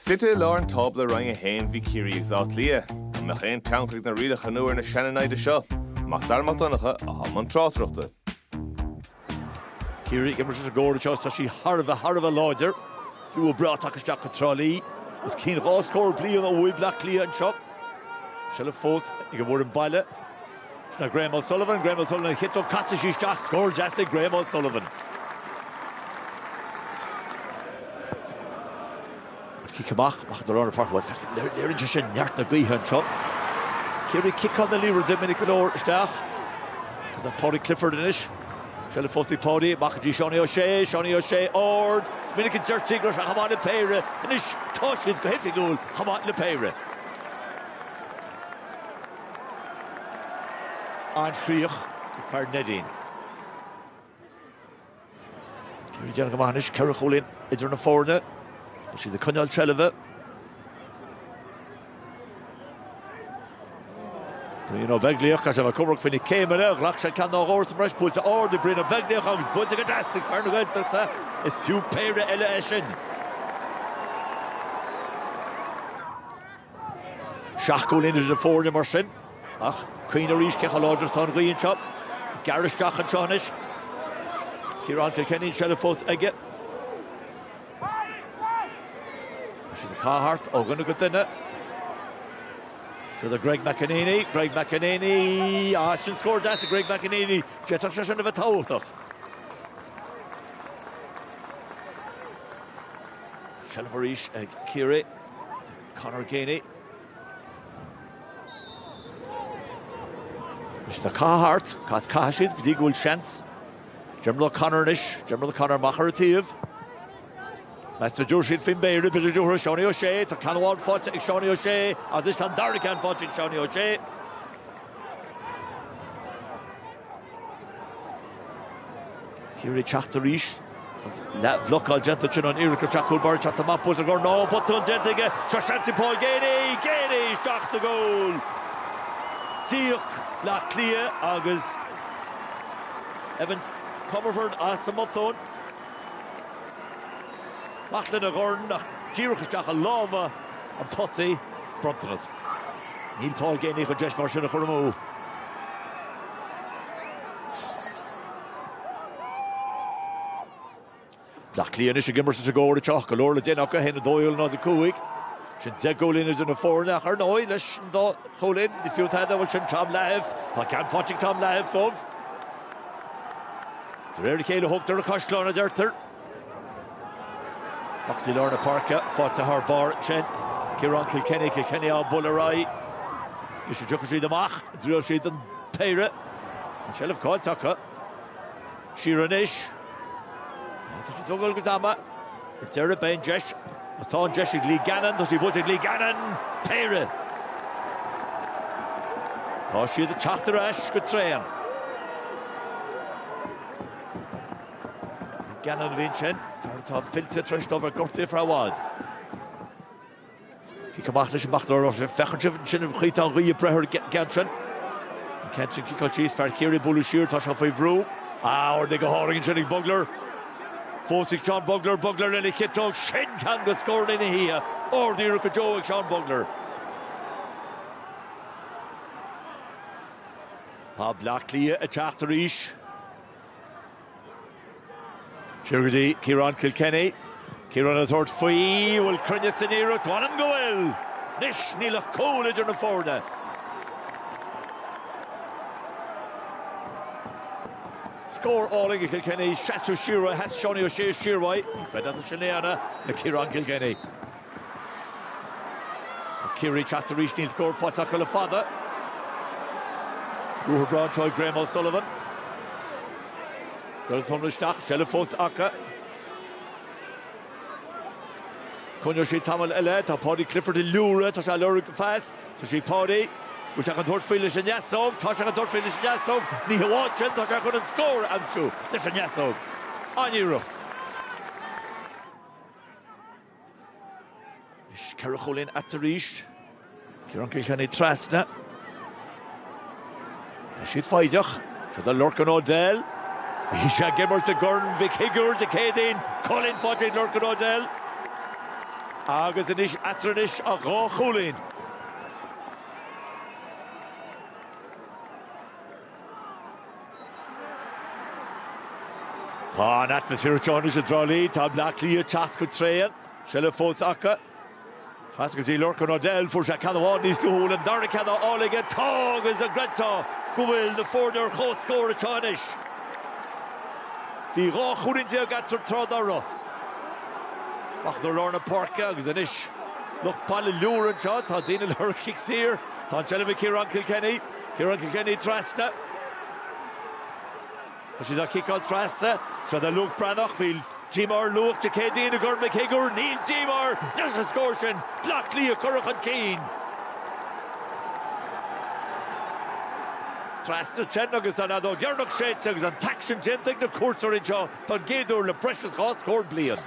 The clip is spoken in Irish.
Site Lauren Tabla rang a hen vi Kerry Tralee, and me hen townklik na rida chanúir na Shannonide seo, mach dar matanacha a hamman trásrochta. Kerry gymryd sy'n gôr y sios, ta si harfa lauder. Thw o brat ac ysdach o Tralee. Ys cyn gos cor bli o'n owy black Cliath yn siop. Siel y ffos, i gyfwr yn baile. Sna Graham O'Sullivan yn hit o casa si ysdach, sgôr jasig Graham O'Sullivan. Ci cymach, mach dy rhan y parc, leir yn sy'n niart na gwych yn siop. Kerry kick on the lever, dim munud yn o'r ysdach. Sy'n Pori Clifford yn ish. Siel y ffos i Pori, mach di Seanie O'Shea, ord. Sminig yn jerty gros a chamad y peire. Yn ish, tosydd gyheffig gwl, chamad y peire. A'n chriach, fer nedyn. Kerry Jan Gamanish, Kerry Cholin, idir na fforna. Sydd y cynnal trelefa. Dwi'n o begliach, as yma cwmrwg ffynnu cem yna, glach sy'n can o gwrs ymrys pwyl sa ord i bryn o begliach, agos bwynt ag adasig, fer nhw gynta, ys thiw peire ele esyn. Siach gwlyn ydyn y ffwrn ymwr sy'n, ach, cwyn o'r is cech o lodros ta'n gwyn siop, Garys Jach yn sionish, Ciarraí Kilkenny siel y ffos ege. Sydd y Carhart, o gynnu gyda. Sydd y Greg McEnany, sy'n sgôr das y Greg McEnany, jet ar sy'n efo tawlach. Siel o'r is, Kerry, Conor Gainey. Sydd y Carhart, cas Cashid, gyda gwyl sians. Gemrlo Conor nish, Gemrlo Conor machar y tyf. Master Jurshid Finn Beird, bit of Jura, Seanie O'Shea, to Canwad fought to Seanie O'Shea, as this time Darrican fought to Seanie O'Shea. Kerry Chachtarish, Vlok al Gentachin on Eric Chakul chat the map, was a goal, no, but on Gentige, Shashanti Paul Gainey, stocks the goal. Siuk, La Cliath, agus, Evan Comerford, Asamothon. Machlin a gorn, Ciarraí ysdach a lava, a pussy, Brontanas. Neil Paul Gainey go jesh mar sin a churmú. Black Cliath is a gimmer to go to chalk, a lord of Denaka, hen a doyle not the cooig. Shin Zegolin is in a four nach her noy, lesh do Cholin, if you had that, will shin Tom Lav, I can't watching Tom Lav, Tov. The rare Kayla hooked her a Coshlana Derther. Machdi Lorna Parka, fought to her bar, Chen, Kilkenny on Bullarai. You should joke the Mach, drill sheet and Peire. And Shell of Call Tucker. Shiranish. Tuggle Gudama. Terra Bain Jesh. Was Thon Jeshig Lee Gannon, does he put it Lee Gannon? Peire. Oh, she the Chachter Ash, good train. Gannon Vincent. Tá filter trist over gorti fra wad. Ki kamach leis machlor of fechan sin chit an ri breher gantren. Kentrin ki cheese fer Kerry Bullshire tá sha foi bro. Or they go horing sin bugler. Fosik John Bugler in a hit dog shin can go scored in here. Or the Irka Joe John Bugler. Pa Black Cliath a Chachtarish. Ciarraí, Ciarraí Kilkenny. Ciarraí a third fee, will Crunya Sinero, Twanam Goel. Nish, Nila Cole in the forna. Score all in Kilkenny, Shasu Shira, has Seanie O'Shea Ciarraí. Fed at the Shaniana, the Ciarraí Kilkenny. Kerry Chachtarish needs score for Takala Father. Ruhr Brown Troy Graham O'Sullivan. Goes on the stack, Shellefos Átha. Cunyo she Tamal Ele, ta Pori Clifford in Lura, ta Shaloric Fast, ta she Pori, which I can third finish in Yassog, Tasha can third finish in Yassog, Niha watch it, Tasha couldn't score, I'm sure. Listen, Yassog. On your roof. Kerry Cholin at the reach. Ciarraí Kilkenny Trasna. She'd fight you. Should the Lurkin O'Dell. Isha Gimmert to Gordon, Vic Higgard to Cadine, Colin Fodging, Lurkin O'Dell. agus inis atranis a gá chulín. Tá an atmosfér Johnny a Tralee, tá Cliath teas go tréan, sile fós acha. Has go dtí Lorcan O'Dell fuair sé cadháin níos go húil an darna cadá álaige tá agus a gretá go bhfuil na fórdar chó scóir atá inis. Bhí gá chulínte a gatar trád arra. Ach nó lorna parca agus inis Loch Peile Allianz anseo, tá daoine le thur kick sír, tá an seileadh Ciarraí-1-15, Ciarraí-1-15 trasna. Tá si dá kick-out trasna, se dá Luke Branach, bhíl Jimar Luke de cédaín a gurma cégur, níl Jimar, nes a scóir sin, blach lí a currach an cín. Trasna tsen agus an adó gearnach séit agus an taction gentig na cuairtar anseo, tá géadúr le precious gá scór blian.